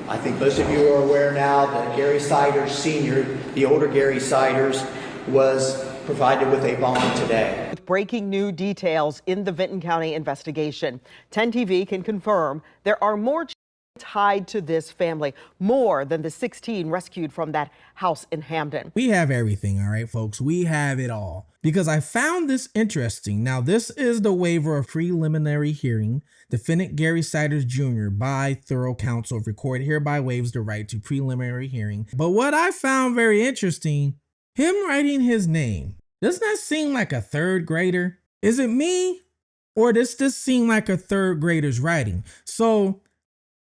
I think most of you are aware now that Gary Siders Sr., the older Gary Siders, was provided with a bond today. With breaking new details in the Vinton County investigation, 10 TV can confirm there are more tied to this family, more than the 16 rescued from that house in Hamden. We have everything, all right, folks. We have it all. Because I found this interesting. Now, this is the waiver of preliminary hearing. Defendant Gary Siders Jr. by thorough counsel of record hereby waives the right to preliminary hearing. But what I found very interesting, him writing his name, doesn't that seem like a third grader? Is it me? Or does this seem like a third grader's writing? So,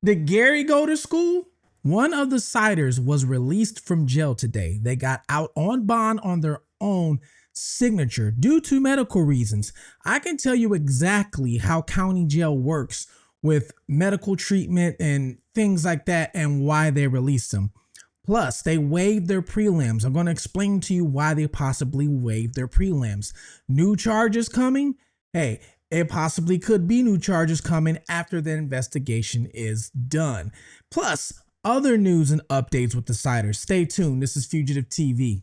did Gary go to school? One of the Siders was released from jail today. They got out on bond on their own signature due to medical reasons. I can tell you exactly how county jail works with medical treatment and things like that and why they released them. Plus, they waived their prelims. I'm going to explain to you why they possibly waived their prelims. New charges coming? Hey, it possibly could be new charges coming after the investigation is done. Plus, other news and updates with the Siders. Stay tuned. This is Fugitive TV.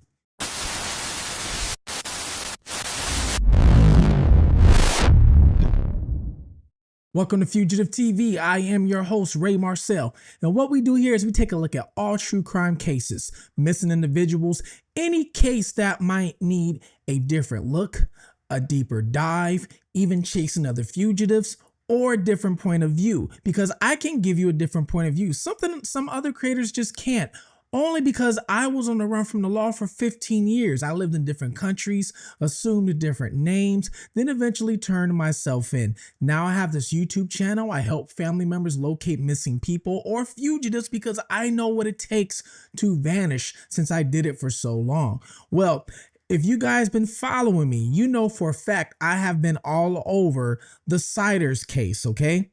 Welcome to Fugitive TV. I am your host, Ray Marcel. And what we do here is we take a look at all true crime cases, missing individuals, any case that might need a different look, a deeper dive, even chasing other fugitives, or a different point of view, because I can give you a different point of view, something some other creators just can't. Only because I was on the run from the law for 15 years. I lived in different countries, assumed different names, then eventually turned myself in. Now I have this YouTube channel. I help family members locate missing people or fugitives because I know what it takes to vanish since I did it for so long. Well, if you guys been following me, you know for a fact I have been all over the Siders case, okay?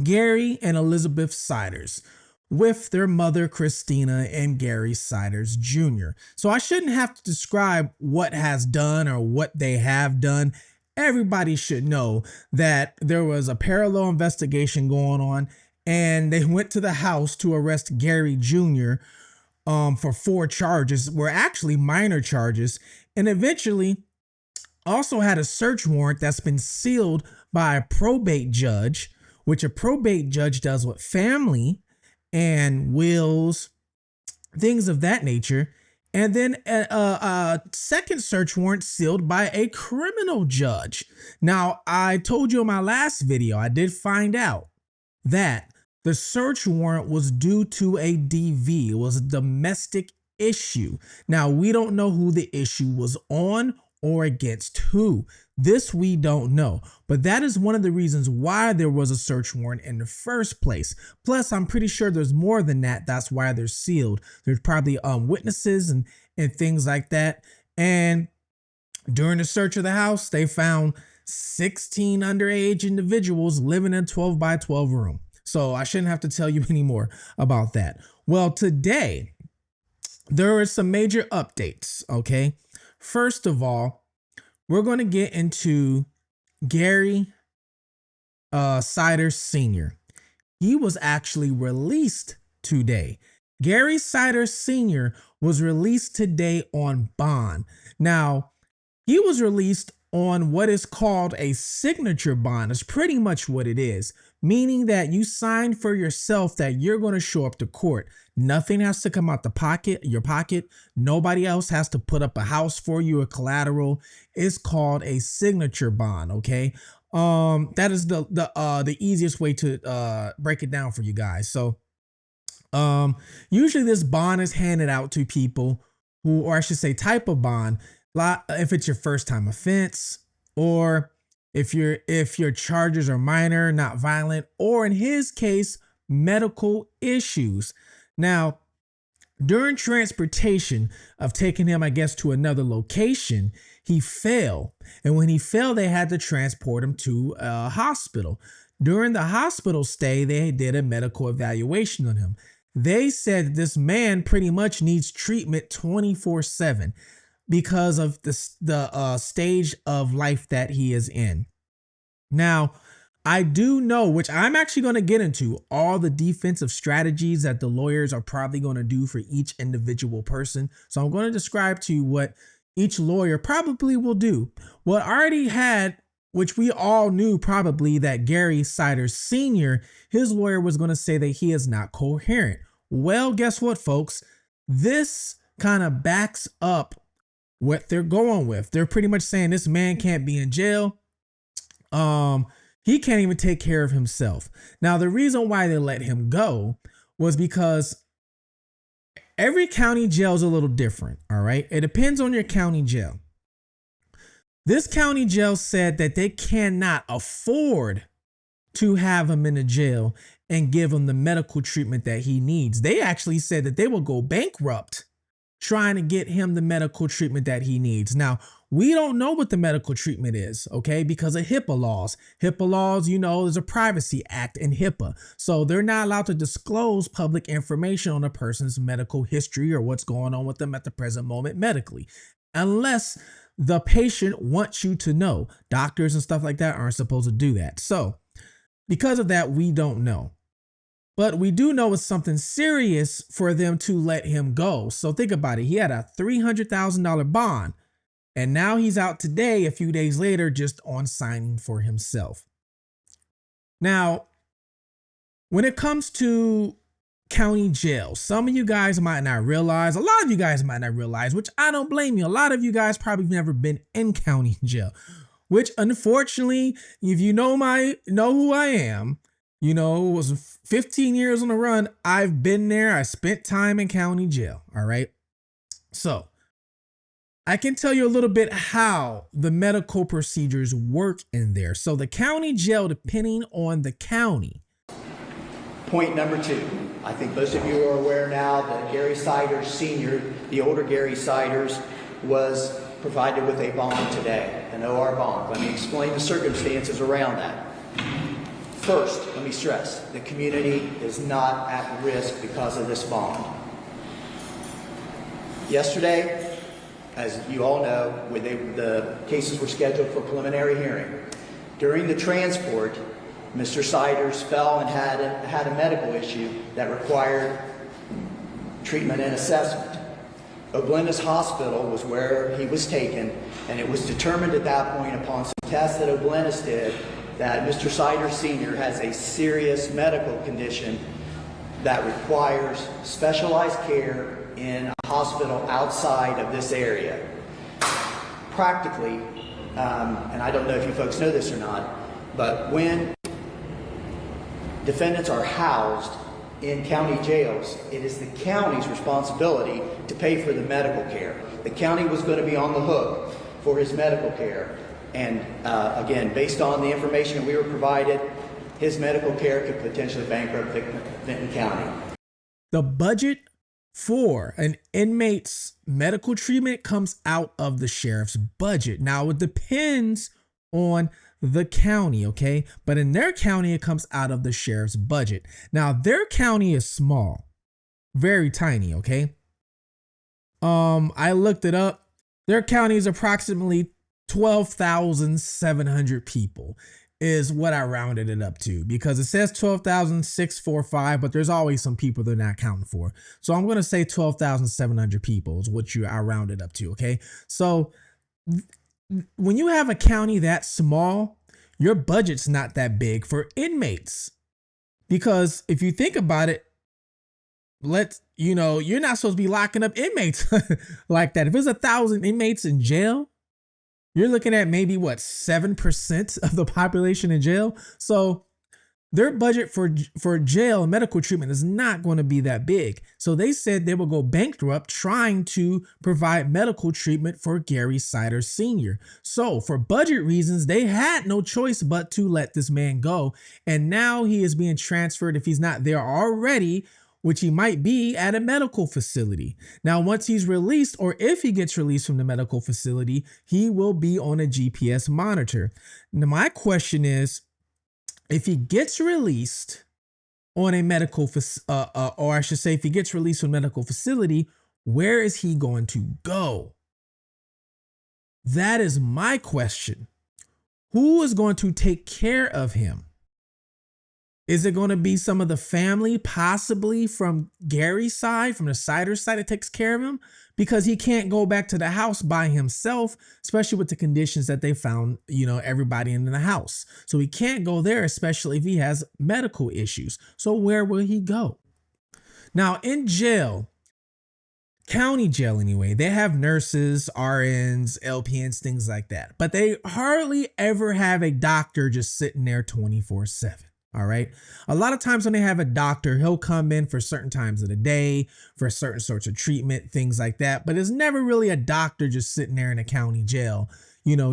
Gary and Elizabeth Siders, with their mother, Christina, and Gary Siders Jr. So I shouldn't have to describe what has done or what they have done. Everybody should know that there was a parallel investigation going on, and they went to the house to arrest Gary Jr. For 4 charges, were actually minor charges, and eventually also had a search warrant that's been sealed by a probate judge, which a probate judge does with family and wills, things of that nature. And then a second search warrant sealed by a criminal judge. Now, I told you in my last video, I did find out that the search warrant was due to a DV. It was a domestic issue. Now, we don't know who the issue was on or against who. This we don't know, but that is one of the reasons why there was a search warrant in the first place. Plus, I'm pretty sure there's more than that. That's why they're sealed. There's probably witnesses and things like that. And during the search of the house, they found 16 underage individuals living in a 12 by 12 room. So I shouldn't have to tell you any more about that. Well, today, there are some major updates, okay? First of all, we're going to get into Gary Siders Sr. He was actually released today. Gary Siders Sr. was released today on bond. Now, he was released on what is called a signature bond. It's pretty much what it is, meaning that you sign for yourself that you're going to show up to court. Nothing has to come out your pocket. Nobody else has to put up a house for you or collateral. It's called a signature bond, okay? That is the easiest way to break it down for you guys. So usually this bond is handed out to people who, or I should say type of bond, if it's your first time offense, or if your charges are minor, not violent, or in his case, medical issues. Now, during transportation of taking him, I guess, to another location, he fell. And when he fell, they had to transport him to a hospital. During the hospital stay, they did a medical evaluation on him. They said this man pretty much needs treatment 24/7 because of the stage of life that he is in. Now, I do know, which I'm actually going to get into, all the defensive strategies that the lawyers are probably going to do for each individual person. So I'm going to describe to you what each lawyer probably will do. What already had, which we all knew probably, that Gary Siders Sr., his lawyer was going to say that he is not coherent. Well, guess what, folks? This kind of backs up what they're going with. They're pretty much saying this man can't be in jail. He can't even take care of himself. Now, the reason why they let him go was because every county jail is a little different. All right. It depends on your county jail. This county jail said that they cannot afford to have him in a jail and give him the medical treatment that he needs. They actually said that they will go bankrupt trying to get him the medical treatment that he needs. Now, we don't know what the medical treatment is, okay, because of HIPAA laws. HIPAA laws, you know, there's a Privacy Act in HIPAA. So they're not allowed to disclose public information on a person's medical history or what's going on with them at the present moment medically, unless the patient wants you to know. Doctors and stuff like that aren't supposed to do that. So because of that, we don't know. But we do know it's something serious for them to let him go. So think about it. He had a $300,000 bond, and now he's out today, a few days later, just on signing for himself. Now, when it comes to county jail, some of you guys might not realize, a lot of you guys might not realize, which I don't blame you. A lot of you guys probably never been in county jail, which unfortunately, if you know who I am, you know, it was 15 years on the run. I've been there. I spent time in county jail. All right. So I can tell you a little bit how the medical procedures work in there. So the county jail, depending on the county. Point number 2. I think most of you are aware now that Gary Siders Sr., the older Gary Siders, was provided with a bond today, an OR bond. Let me explain the circumstances around that. First, let me stress, the community is not at risk because of this bond. Yesterday, as you all know, the cases were scheduled for preliminary hearing. During the transport, Mr. Siders fell and had a medical issue that required treatment and assessment. Oblenda's Hospital was where he was taken, and it was determined at that point upon some tests that Oblenda's did that Mr. Siders Sr. has a serious medical condition that requires specialized care in a hospital outside of this area. Practically, and I don't know if you folks know this or not, but when defendants are housed in county jails, it is the county's responsibility to pay for the medical care. The county was going to be on the hook for his medical care. And again, based on the information that we were provided, his medical care could potentially bankrupt Vinton County. The budget for an inmate's medical treatment comes out of the sheriff's budget. Now, it depends on the county, okay? But in their county, it comes out of the sheriff's budget. Now, their county is small, very tiny, okay? I looked it up. Their county is approximately 12,700 people is what I rounded it up to, because it says 12,645, but there's always some people they're not counting for. So I'm going to say 12,700 people is what I rounded up to. Okay. So when you have a county that small, your budget's not that big for inmates, because if you think about it, you're not supposed to be locking up inmates like that. If there's 1,000 inmates in jail, you're looking at maybe 7% of the population in jail. So their budget for jail and medical treatment is not going to be that big. So they said they will go bankrupt trying to provide medical treatment for Gary Siders Sr. So for budget reasons, they had no choice but to let this man go. And now he is being transferred, if he's not there already, which he might be, at a medical facility. Now, once he's released, or if he gets released from the medical facility, he will be on a GPS monitor. Now, my question is, if he gets released on a medical, or I should say, if he gets released from a medical facility, where is he going to go? That is my question. Who is going to take care of him? Is it going to be some of the family, possibly from Gary's side, from the Siders side that takes care of him? Because he can't go back to the house by himself, especially with the conditions that they found, everybody in the house. So he can't go there, especially if he has medical issues. So where will he go? Now, in jail, county jail anyway, they have nurses, RNs, LPNs, things like that. But they hardly ever have a doctor just sitting there 24/7. All right. A lot of times when they have a doctor, he'll come in for certain times of the day, for certain sorts of treatment, things like that. But there's never really a doctor just sitting there in a county jail,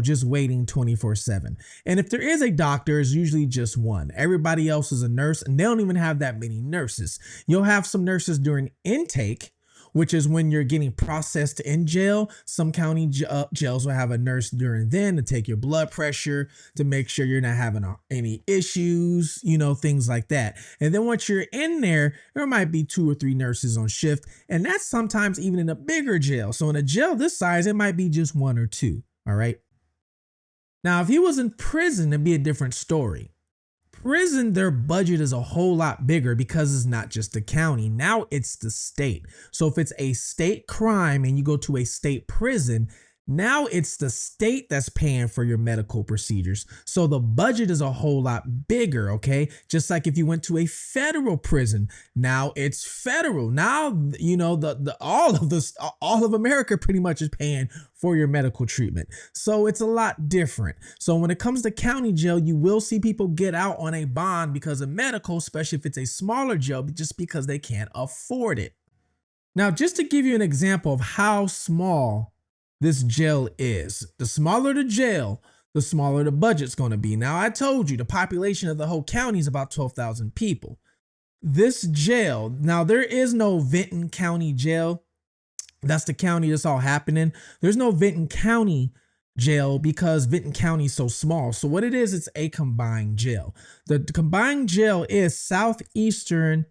just waiting 24/7. And if there is a doctor, it's usually just one. Everybody else is a nurse, and they don't even have that many nurses. You'll have some nurses during intake, which is when you're getting processed in jail. Some county jails will have a nurse during then to take your blood pressure, to make sure you're not having any issues, things like that. And then once you're in there, there might be 2 or 3 nurses on shift. And that's sometimes even in a bigger jail. So in a jail this size, it might be just 1 or 2. All right. Now, if he was in prison, it'd be a different story. Prison, their budget is a whole lot bigger because it's not just the county. Now it's the state. So if it's a state crime and you go to a state prison, now it's the state that's paying for your medical procedures. So the budget is a whole lot bigger, okay? Just like if you went to a federal prison, now it's federal. Now, all of America pretty much is paying for your medical treatment. So it's a lot different. So when it comes to county jail, you will see people get out on a bond because of medical, especially if it's a smaller jail, just because they can't afford it. Now, just to give you an example of how small this jail is, the smaller the jail, the smaller the budget's going to be. Now, I told you the population of the whole county is about 12,000 people. This jail, now there is no Vinton County Jail. That's the county that's all happening. There's no Vinton County Jail because Vinton County is so small. So what it is, it's a combined jail. The combined jail is Southeastern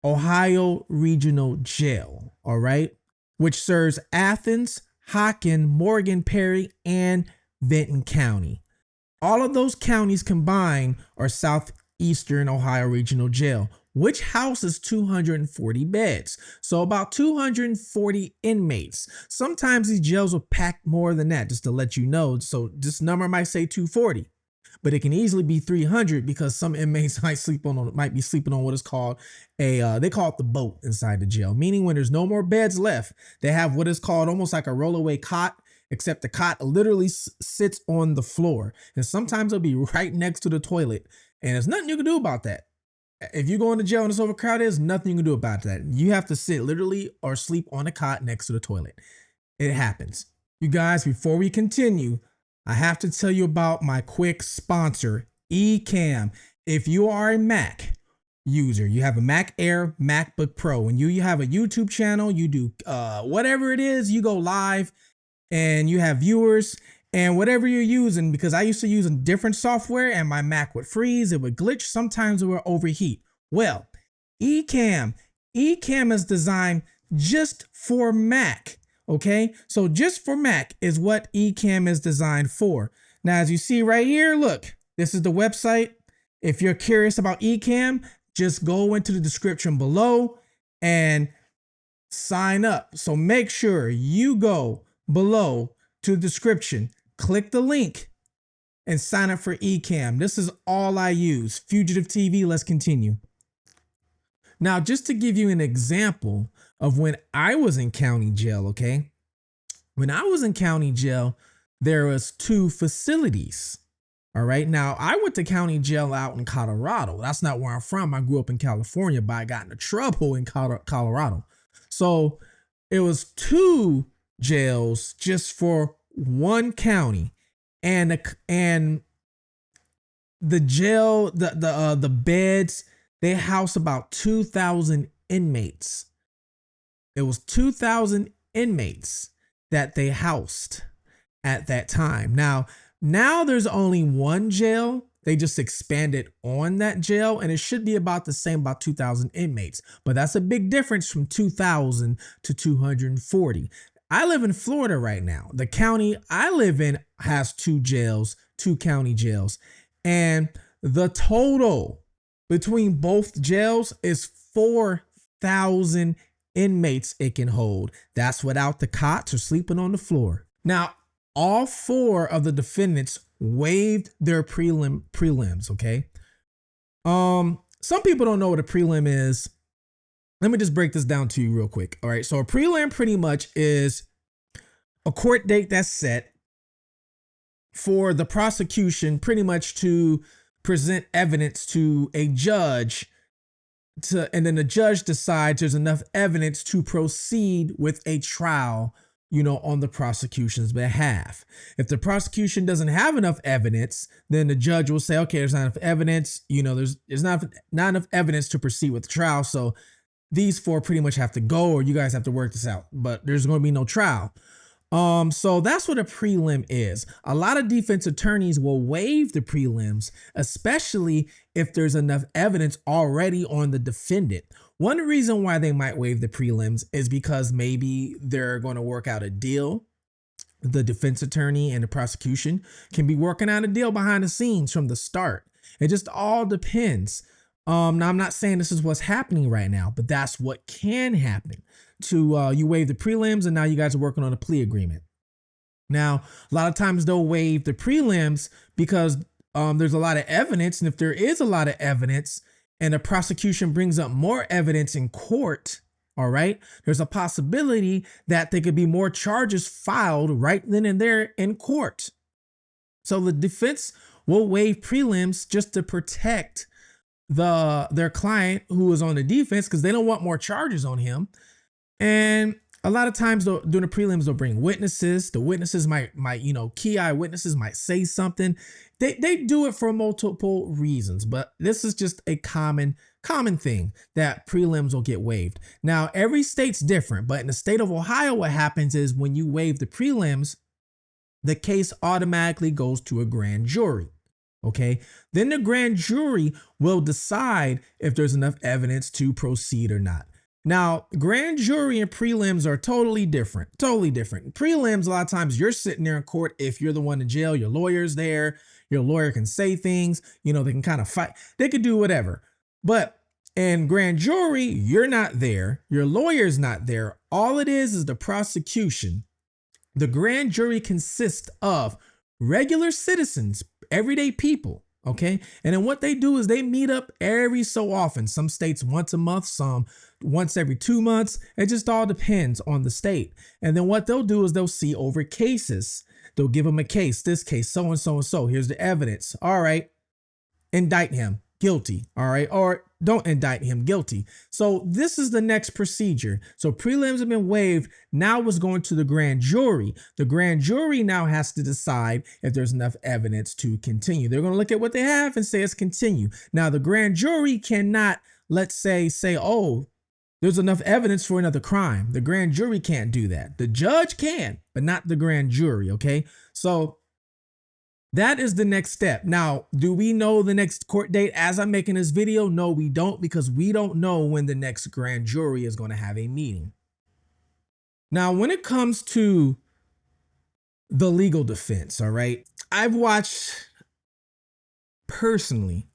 Ohio Regional Jail, all right, which serves Athens, Hockin, Morgan, Perry, and Vinton County. All of those counties combined are Southeastern Ohio Regional Jail, which houses 240 beds. So about 240 inmates. Sometimes these jails will pack more than that, just to let you know. So this number might say 240, but it can easily be 300 because some inmates might be sleeping on what is called they call it the boat inside the jail, meaning when there's no more beds left, they have what is called almost like a rollaway cot, except the cot literally sits on the floor. And sometimes it'll be right next to the toilet. And there's nothing you can do about that. If you go into jail and it's overcrowded, there's nothing you can do about that. You have to sit literally or sleep on a cot next to the toilet. It happens. You guys, before we continue, I have to tell you about my quick sponsor, Ecamm. If you are a Mac user, you have a Mac Air, MacBook Pro, and you have a YouTube channel, you do whatever it is, you go live and you have viewers and whatever you're using, because I used to use a different software and my Mac would freeze, it would glitch, sometimes it would overheat. Well, Ecamm is designed just for Mac. Okay, so just for Mac is what Ecamm is designed for. Now, as you see right here, look, this is the website. If you're curious about Ecamm, just go into the description below and sign up. So make sure you go below to the description, click the link and sign up for Ecamm. This is all I use. Fugitive TV, let's continue. Now, just to give you an example of when I was in county jail, okay? When I was in county jail, there was 2 facilities, all right? Now, I went to county jail out in Colorado. That's not where I'm from. I grew up in California, but I got into trouble in Colorado. So it was 2 jails just for 1 county. And the jail, the beds, they house about 2,000 inmates. It was 2,000 inmates that they housed at that time. Now there's only 1 jail. They just expanded on that jail, and it should be about the same, about 2,000 inmates. But that's a big difference from 2,000 to 240. I live in Florida right now. The county I live in has 2 jails, 2 county jails, and the total between both jails is 4,000 inmates it can hold. That's without the cots or sleeping on the floor. Now, all 4 of the defendants waived their prelims, okay? Some people don't know what a prelim is. Let me just break this down to you real quick. All right, so a prelim pretty much is a court date that's set for the prosecution pretty much to present evidence to a judge and then the judge decides there's enough evidence to proceed with a trial, on the prosecution's behalf. If the prosecution doesn't have enough evidence, then the judge will say, okay, there's not enough evidence, there's not enough evidence to proceed with the trial. So these 4 pretty much have to go, or you guys have to work this out, but there's going to be no trial. So that's what a prelim is. A lot of defense attorneys will waive the prelims, especially if there's enough evidence already on the defendant. One reason why they might waive the prelims is because maybe they're going to work out a deal. The defense attorney and the prosecution can be working out a deal behind the scenes from the start. It just all depends. Now, I'm not saying this is what's happening right now, but that's what can happen. You waive the prelims and now you guys are working on a plea agreement. Now, a lot of times they'll waive the prelims because there's a lot of evidence. And if there is a lot of evidence and the prosecution brings up more evidence in court, all right, there's a possibility that there could be more charges filed right then and there in court. So the defense will waive prelims just to protect their client who is on the defense because they don't want more charges on him. And a lot of times during the prelims, they'll bring witnesses. The witnesses might, key eyewitnesses might say something. They do it for multiple reasons, but this is just a common thing that prelims will get waived. Now, every state's different, but in the state of Ohio, what happens is when you waive the prelims, the case automatically goes to a grand jury. Okay, then the grand jury will decide if there's enough evidence to proceed or not. Now, grand jury and prelims are totally different. Prelims, a lot of times you're sitting there in court. If you're the one in jail, your lawyer's there. Your lawyer can say things, they can kind of fight. They could do whatever. But in grand jury, you're not there. Your lawyer's not there. All it is the prosecution. The grand jury consists of regular citizens, everyday people. Okay. And then what they do is they meet up every so often. Some states once a month, some once every 2 months. It just all depends on the state. And then what they'll do is they'll see over cases. They'll give them a case, this case, so and so and so. Here's the evidence. All right. Indict him. Guilty. All right. Or don't indict him. Guilty. So this is the next procedure. So prelims have been waived. Now it's going to the grand jury. The grand jury now has to decide if there's enough evidence to continue. They're going to look at what they have and say it's continue. Now the grand jury cannot, let's say, oh, there's enough evidence for another crime. The grand jury can't do that. The judge can, but not the grand jury. Okay. So that is the next step. Now, do we know the next court date as I'm making this video? No, we don't, because we don't know when the next grand jury is going to have a meeting. Now, when it comes to the legal defense, all right, I've watched personally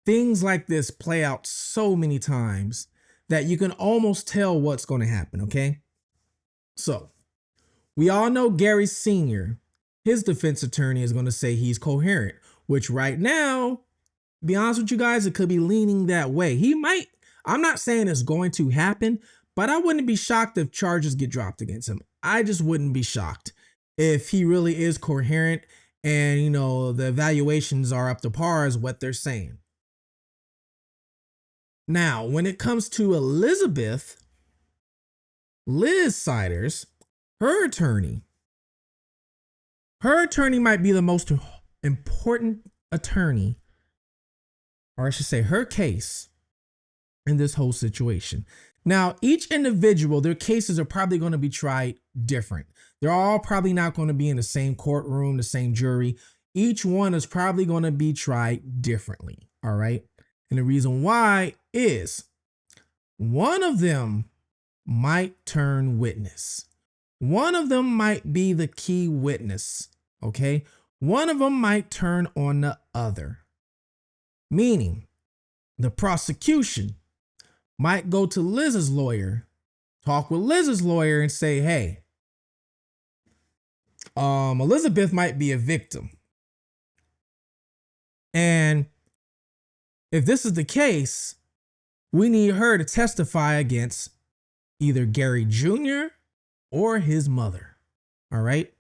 things like this play out so many times that you can almost tell what's going to happen, okay? So, we all know Gary Sr., his defense attorney is going to say he's coherent, which right now, be honest with you guys, it could be leaning that way. He might, I'm not saying it's going to happen, but I wouldn't be shocked if charges get dropped against him. I just wouldn't be shocked if he really is coherent and, the evaluations are up to par as what they're saying. Now, when it comes to Liz Siders, her attorney might be the most important attorney, or I should say her case in this whole situation. Now, each individual, their cases are probably going to be tried different. They're all probably not going to be in the same courtroom, the same jury. Each one is probably going to be tried differently. All right. And the reason why is one of them might turn witness. One of them might be the key witness, okay? One of them might turn on the other. Meaning, the prosecution might go to Liz's lawyer, talk with Liz's lawyer and say, hey, Elizabeth might be a victim. And if this is the case, we need her to testify against either Gary Jr. or his mother. All right.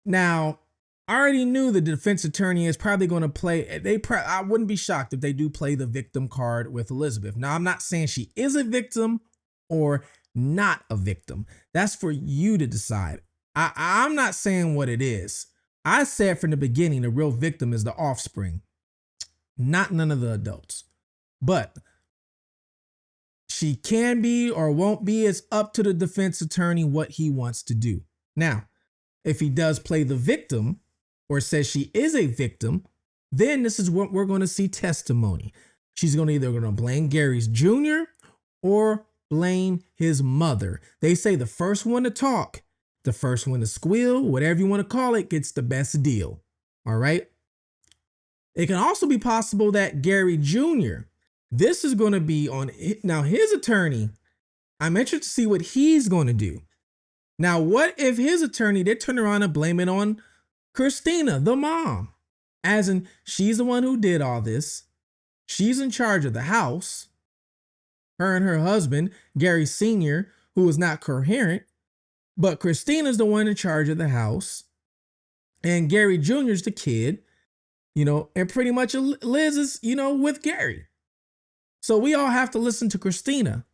Now, I already knew the defense attorney is probably going to play. I wouldn't be shocked if they do play the victim card with Elizabeth. Now, I'm not saying she is a victim or not a victim. That's for you to decide. I'm not saying what it is. I said from the beginning, the real victim is the offspring, not none of the adults. But she can be or won't be. It's up to the defense attorney what he wants to do. Now, if he does play the victim or says she is a victim, then this is what we're going to see testimony. She's either going to blame Gary's Jr. or blame his mother. They say the first one to talk, the first one to squeal, whatever you want to call it, gets the best deal. All right. It can also be possible that Gary Jr., this is going to be on now his attorney. I'm interested to see what he's going to do. Now, what if his attorney, they turn around and blame it on Christina, the mom, as in she's the one who did all this. She's in charge of the house. Her and her husband, Gary Sr., who is not coherent, but Christina's the one in charge of the house. And Gary Jr.'s the kid, and pretty much Liz is, with Gary. So we all have to listen to Christina.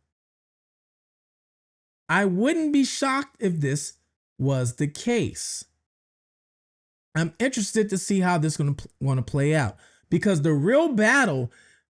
I wouldn't be shocked if this was the case. I'm interested to see how this is going to play out, because the real battle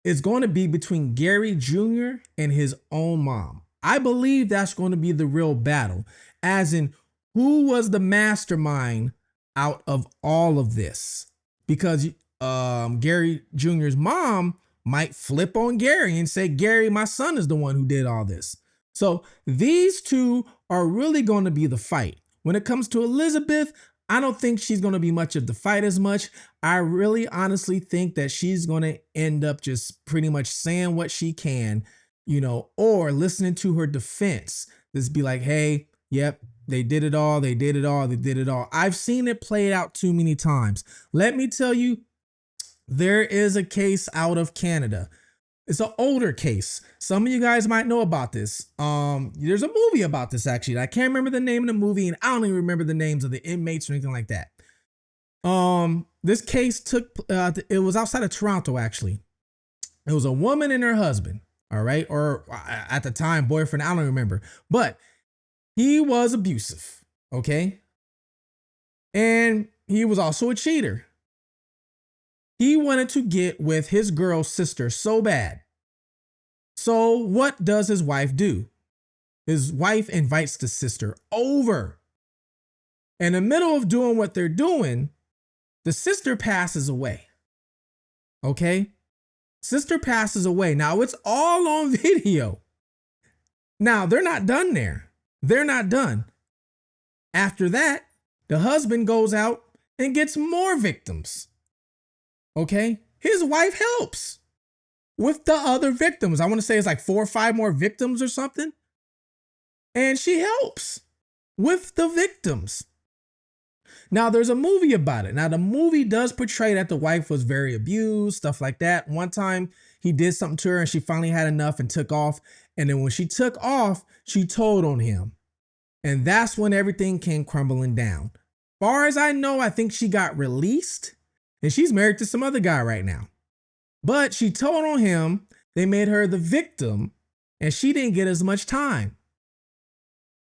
is going to be between Gary Jr. and his own mom. I believe that's going to be the real battle, as in who was the mastermind out of all of this, because Gary Jr.'s mom might flip on Gary and say, Gary, my son is the one who did all this. So these two are really going to be the fight. When it comes to Elizabeth, I don't think she's going to be much of the fight as much. I really honestly think that she's going to end up just pretty much saying what she can, or listening to her defense. Just be like, hey, yep, they did it all. They did it all. They did it all. I've seen it played out too many times. Let me tell you, there is a case out of Canada. It's an older case. Some of you guys might know about this. There's a movie about this, actually. I can't remember the name of the movie, and I don't even remember the names of the inmates or anything like that. This case it was outside of Toronto, actually. It was a woman and her husband, all right? Or at the time, boyfriend, I don't remember. But he was abusive, okay? And he was also a cheater. He wanted to get with his girl's sister so bad. So what does his wife do? His wife invites the sister over. In the middle of doing what they're doing, the sister passes away. Okay? Sister passes away. Now it's all on video. Now they're not done there. They're not done. After that, the husband goes out and gets more victims. Okay, his wife helps with the other victims. I want to say it's like 4 or 5 more victims or something. And she helps with the victims. Now, there's a movie about it. Now, the movie does portray that the wife was very abused, stuff like that. One time he did something to her and she finally had enough and took off. And then when she took off, she told on him. And that's when everything came crumbling down. Far as I know, I think she got released. And she's married to some other guy right now. But she told on him, they made her the victim, and she didn't get as much time.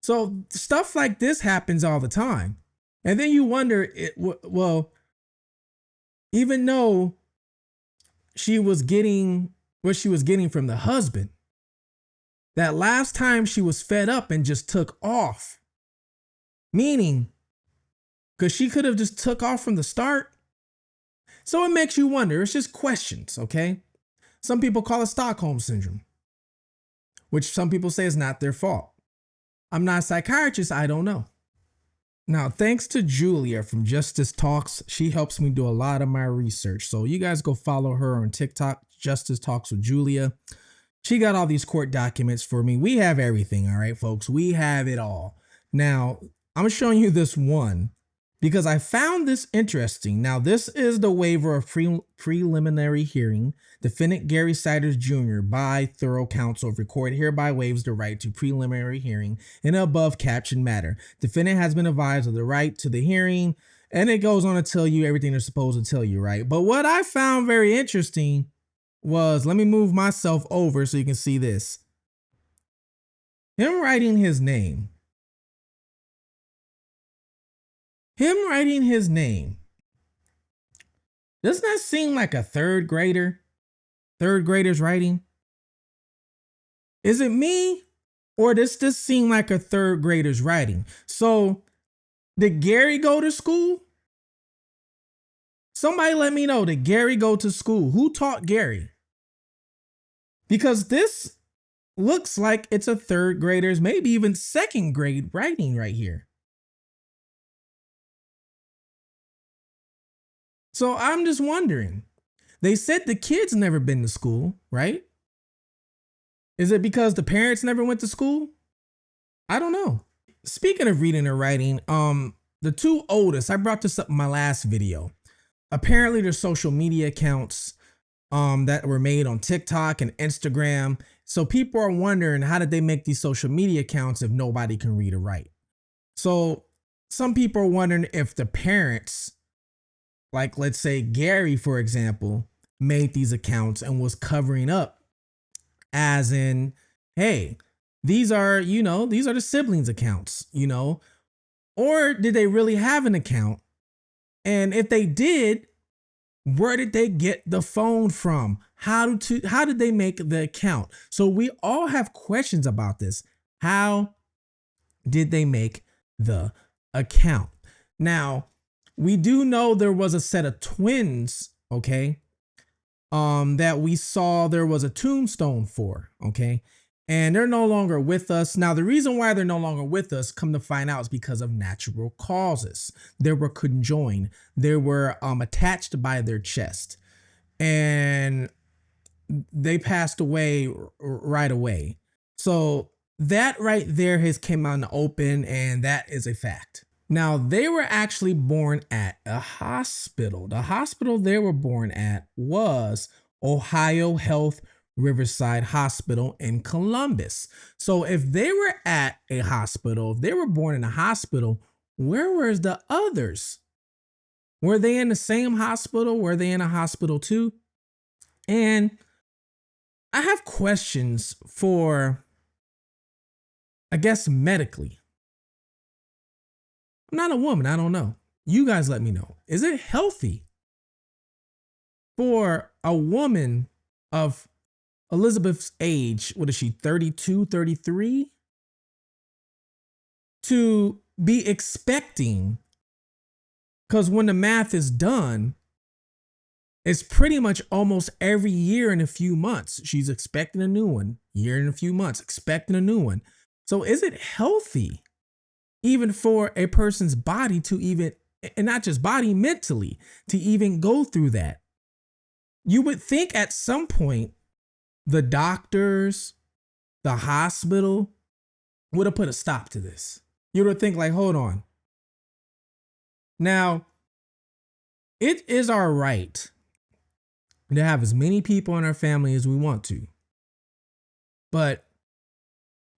So stuff like this happens all the time. And then you wonder, well, even though she was getting what she was getting from the husband, that last time she was fed up and just took off. Meaning, because she could have just took off from the start. So it makes you wonder. It's just questions, okay? Some people call it Stockholm Syndrome, which some people say is not their fault. I'm not a psychiatrist. I don't know. Now, thanks to Julia from Justice Talks, she helps me do a lot of my research. So you guys go follow her on TikTok, Justice Talks with Julia. She got all these court documents for me. We have everything, all right, folks. We have it all. Now, I'm showing you this one because I found this interesting. Now, this is the waiver of preliminary hearing. Defendant Gary Siders Jr. by thorough counsel of record hereby waives the right to preliminary hearing in the above captioned matter. Defendant has been advised of the right to the hearing, and it goes on to tell you everything they're supposed to tell you, right? But what I found very interesting was, let me move myself over so you can see this. Him writing his name. Him writing his name. Doesn't that seem like a third grader? Third grader's writing? Is it me? Or does this seem like a third grader's writing? So, did Gary go to school? Somebody let me know. Did Gary go to school? Who taught Gary? Because this looks like it's a third grader's, maybe even second grade writing right here. So I'm just wondering, they said the kid's never been to school, right? Is it because the parents never went to school? I don't know. Speaking of reading and writing, the two oldest, I brought this up in my last video. Apparently there's social media accounts that were made on TikTok and Instagram. So people are wondering, how did they make these social media accounts if nobody can read or write? So some people are wondering if the parents, like let's say Gary, for example, made these accounts and was covering up, as in, hey, these are the siblings' accounts, or did they really have an account? And if they did, where did they get the phone from? How did they make the account? So we all have questions about this. How did they make the account? Now, we do know there was a set of twins, okay, that we saw there was a tombstone for, okay, and they're no longer with us. Now, the reason why they're no longer with us, come to find out, is because of natural causes. They were conjoined. They were attached by their chest, and they passed away right away. So that right there has came out in the open, and that is a fact. Now, they were actually born at a hospital. The hospital they were born at was Ohio Health Riverside Hospital in Columbus. So if they were at a hospital, if they were born in a hospital, where were the others? Were they in the same hospital? Were they in a hospital too? And I have questions for, I guess, medically. I'm not a woman. I don't know. You guys let me know. Is it healthy for a woman of Elizabeth's age, what is she, 32, 33, to be expecting, because when the math is done, it's pretty much almost every year in a few months. She's expecting a new one, year in a few months, expecting a new one. So is it healthy even for a person's body to even, and not just body, mentally, to even go through that? You would think at some point the doctors, the hospital would have put a stop to this. You would think like, hold on. Now, it is our right to have as many people in our family as we want to. But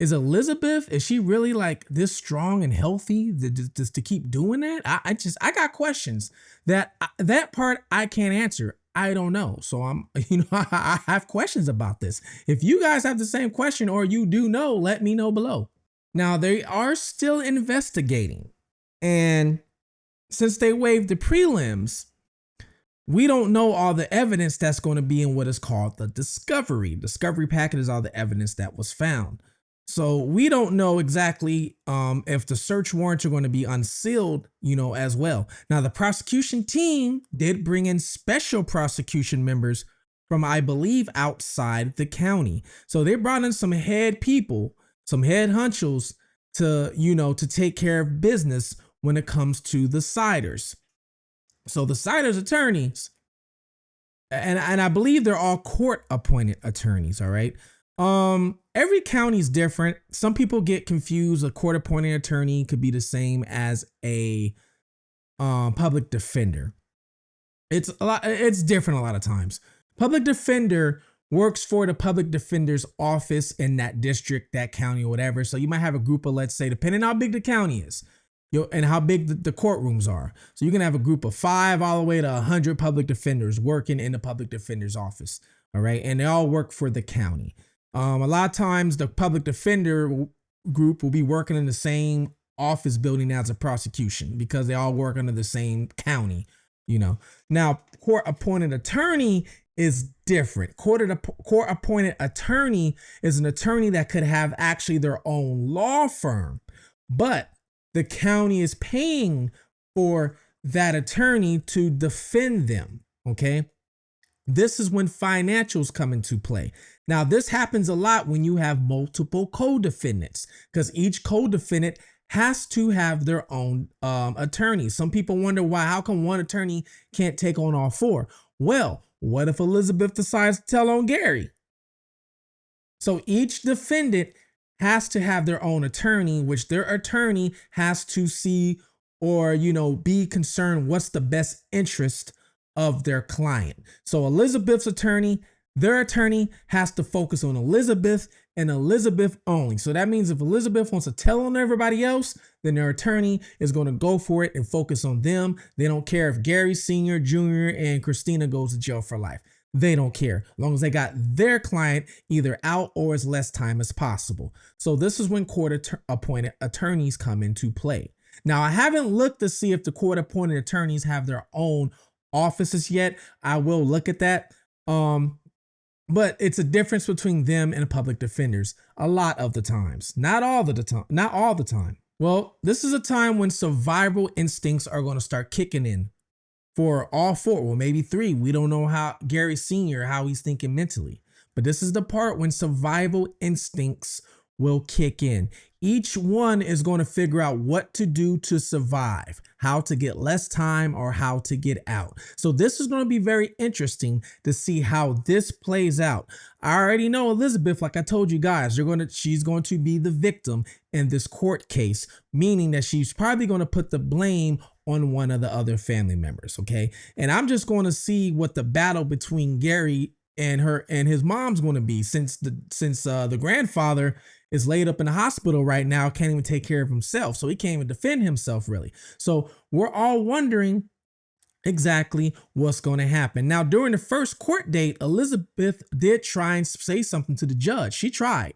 is Elizabeth, is she really like this strong and healthy just to keep doing that? I got questions that part I can't answer. I don't know. So I have questions about this. If you guys have the same question or you do know, let me know below. Now, they are still investigating. And since they waived the prelims, we don't know all the evidence that's going to be in what is called the discovery. Discovery packet is all the evidence that was found. So we don't know exactly if the search warrants are going to be unsealed, as well. Now, the prosecution team did bring in special prosecution members from, I believe, outside the county. So they brought in some head people, some head honchos to take care of business when it comes to the Siders. So the Siders attorneys, and I believe they're all court appointed attorneys. All right. Every county is different. Some people get confused. A court appointed attorney could be the same as a public defender. It's different a lot of times. Public defender works for the public defender's office in that district, that county, or whatever. So you might have a group of, let's say, depending on how big the county is, and how big the courtrooms are. So you can have a group of 5 all the way to 100 public defenders working in the public defender's office. All right. And they all work for the county. A lot of times the public defender group will be working in the same office building as a prosecution because they all work under the same county, you know. Now, court appointed attorney is different. Court appointed attorney is an attorney that could have actually their own law firm, but the county is paying for that attorney to defend them. Okay. This is when financials come into play. Now, this happens a lot when you have multiple co-defendants, because each co-defendant has to have their own attorney. Some people wonder why, how come one attorney can't take on all 4? Well, what if Elizabeth decides to tell on Gary? So each defendant has to have their own attorney, which their attorney has to see or, you know, be concerned what's the best interest of their client. So Elizabeth's attorney, their attorney has to focus on Elizabeth and Elizabeth only. So that means if Elizabeth wants to tell on everybody else, then their attorney is going to go for it and focus on them. They don't care if Gary Sr., Jr., and Christina goes to jail for life. They don't care, as long as they got their client either out or as less time as possible. So this is when court-appointed attorneys come into play. Now, I haven't looked to see if the court-appointed attorneys have their own offices yet. I will look at that. But it's a difference between them and public defenders a lot of the times. Not all the time. Well, this is a time when survival instincts are going to start kicking in for all 4. Well, maybe 3. We don't know how Gary Sr., how he's thinking mentally. But this is the part when survival instincts will kick in. Each one is going to figure out what to do to survive, how to get less time or how to get out. So this is going to be very interesting to see how this plays out. I already know Elizabeth, like I told you guys, she's going to be the victim in this court case, meaning that she's probably going to put the blame on one of the other family members. Okay. And I'm just going to see what the battle between Gary and her and his mom's going to be, since the grandfather is laid up in the hospital right now, can't even take care of himself. So he can't even defend himself, really. So we're all wondering exactly what's going to happen. Now, during the first court date, Elizabeth did try and say something to the judge. She tried,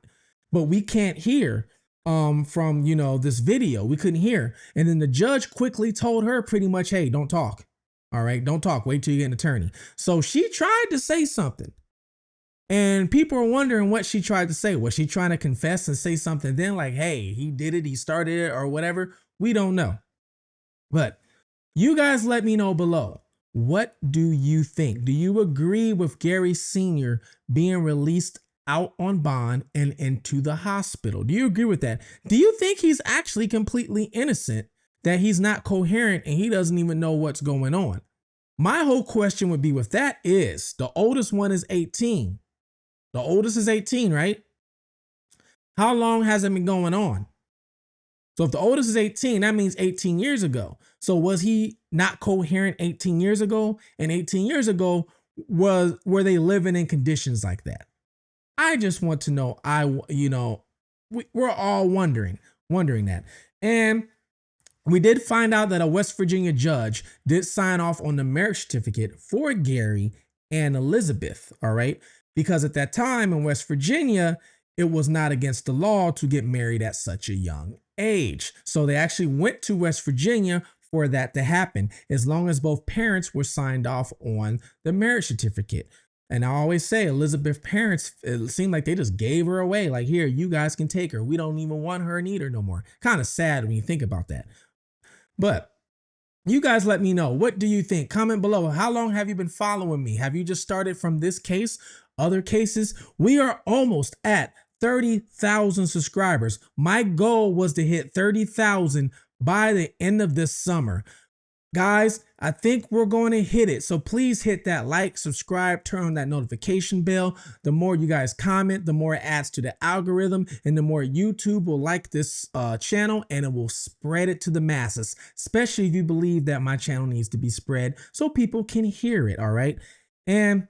but we can't hear from, you know, this video. We couldn't hear. And then the judge quickly told her pretty much, hey, don't talk. All right, don't talk. Wait till you get an attorney. So she tried to say something. And people are wondering what she tried to say. Was she trying to confess and say something then, like, hey, he did it, he started it, or whatever? We don't know. But you guys let me know below. What do you think? Do you agree with Gary Sr. being released out on bond and into the hospital? Do you agree with that? Do you think he's actually completely innocent, that he's not coherent and he doesn't even know what's going on? My whole question would be with that is, the oldest one is 18. The oldest is 18, right? How long has it been going on? So if the oldest is 18, that means 18 years ago. So was he not coherent 18 years ago? And 18 years ago, were they living in conditions like that? I just want to know. We're all wondering that. And we did find out that a West Virginia judge did sign off on the marriage certificate for Gary and Elizabeth. All right. Because at that time in West Virginia, it was not against the law to get married at such a young age. So they actually went to West Virginia for that to happen, as long as both parents were signed off on the marriage certificate. And I always say Elizabeth's parents, it seemed like they just gave her away. Like, here, you guys can take her. We don't even want her or need her no more. Kind of sad when you think about that. But you guys let me know. What do you think? Comment below. How long have you been following me? Have you just started from this case? Other cases? We are almost at 30,000 subscribers. My goal was to hit 30,000 by the end of this summer. Guys, I think we're going to hit it. So please hit that like, subscribe, turn on that notification bell. The more you guys comment, the more it adds to the algorithm, and the more YouTube will like this channel, and it will spread it to the masses, especially if you believe that my channel needs to be spread so people can hear it. All right. And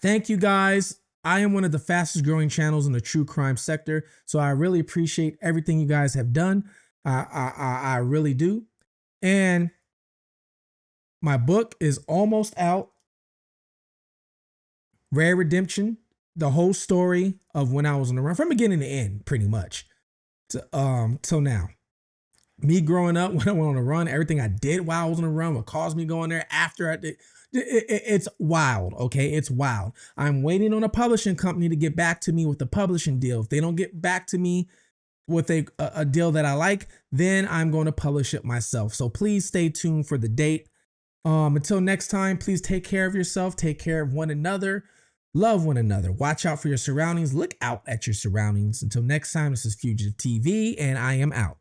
thank you guys. I am one of the fastest growing channels in the true crime sector. So I really appreciate everything you guys have done. I really do. And my book is almost out. Rare Redemption, the whole story of when I was on the run from beginning to end, pretty much, till now. Me growing up, when I went on the run, everything I did while I was on the run, what caused me going there after I did, it's wild, okay? It's wild. I'm waiting on a publishing company to get back to me with the publishing deal. If they don't get back to me with a deal that I like, then I'm going to publish it myself. So please stay tuned for the date. Until next time, please take care of yourself, take care of one another, love one another, watch out for your surroundings, look out at your surroundings. Until next time, this is Fugitive TV, and I am out.